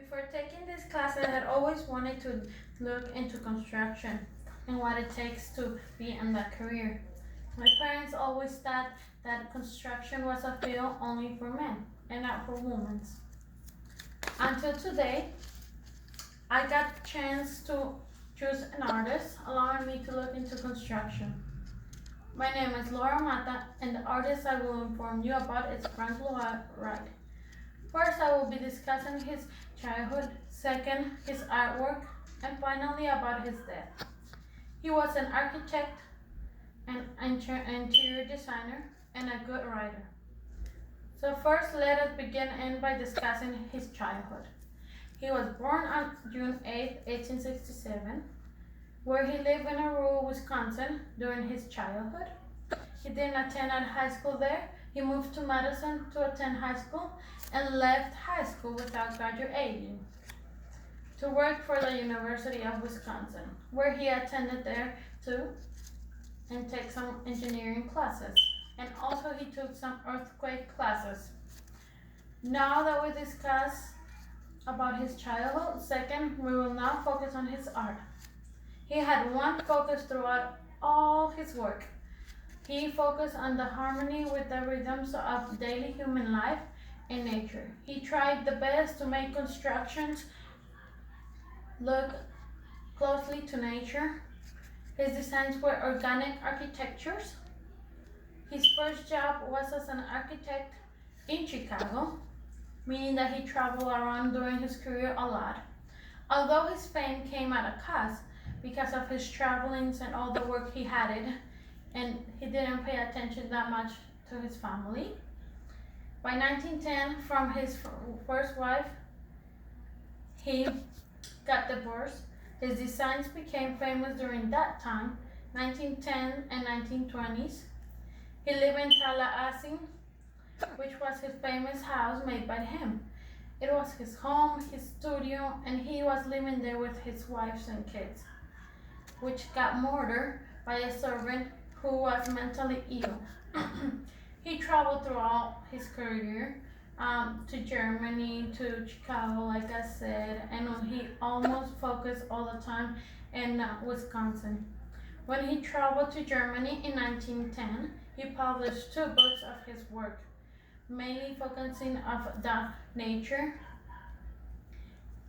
Before taking this class, I had always wanted to look into construction and what it takes to be in that career. My parents always thought that construction was a field only for men and not for women. Until today, I got the chance to choose an artist, allowing me to look into construction. My name is Laura Mata, and the artist I will inform you about is Frank Lloyd Wright. First, I will be discussing his childhood, second, his artwork, and finally about his death. He was an architect, an interior designer, and a good writer. So first, let us begin by discussing his childhood. He was born on June 8, 1867, where he lived in a rural Wisconsin during his childhood. He didn't attend high school there. He moved to Madison to attend high school and left high school without graduating to work for the University of Wisconsin, where he attended there too and take some engineering classes. And also he took some earthquake classes. Now that we discuss about his childhood, second, we will now focus on his art. He had one focus throughout all his work. He focused on the harmony with the rhythms of daily human life and nature. He tried the best to make constructions look closely to nature. His designs were organic architectures. His first job was as an architect in Chicago, meaning that he traveled around during his career a lot. Although his fame came at a cost because of his travelings and all the work he had it, and he didn't pay attention that much to his family. By 1910, from his first wife, he got divorced. His designs became famous during that time, 1910 and 1920s. He lived in Tallahassee, which was his famous house made by him. It was his home, his studio, and he was living there with his wives and kids, which got murdered by a servant who was mentally ill. He traveled throughout his career to Germany, to Chicago, like I said, and he almost focused all the time in Wisconsin. When he traveled to Germany in 1910, he published 2 books of his work, mainly focusing on the nature.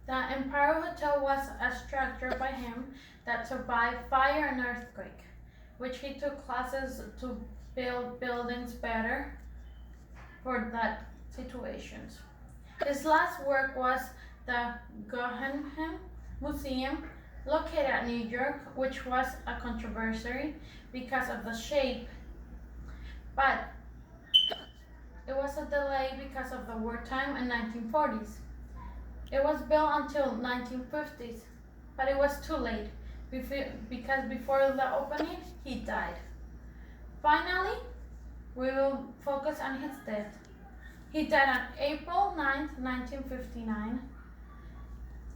The Empire Hotel was a structure by him that survived fire and earthquake, which he took classes to build buildings better for that situations. His last work was the Guggenheim Museum, located at New York, which was a controversy because of the shape, but it was a delay because of the wartime in 1940s. It was built until 1950s, but it was too late because before the opening, he died. Finally, we will focus on his death. He died on April 9, 1959,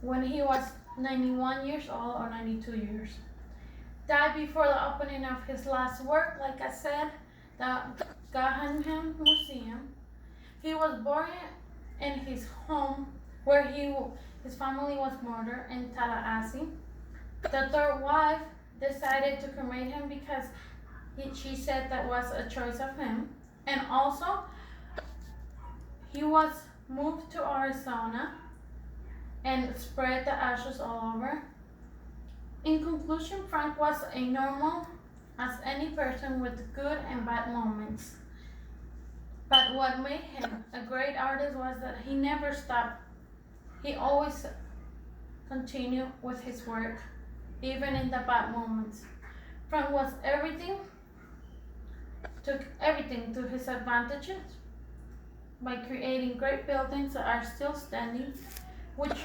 when he was 91 years old or 92 years. Died before the opening of his last work, like I said, the Guggenheim Museum. He was born in his home where his family was murdered in Tallahassee. The third wife decided to cremate him because she said that was a choice of him. And also, he was moved to Arizona and spread the ashes all over. In conclusion, Frank was a normal as any person with good and bad moments. But what made him a great artist was that he never stopped. He always continued with his work, even in the bad moments. Frank was took everything to his advantages by creating great buildings that are still standing, which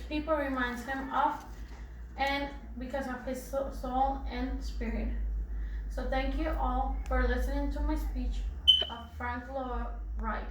people reminds him of, and because of his soul and spirit. So thank you all for listening to my speech of Frank Lloyd Wright.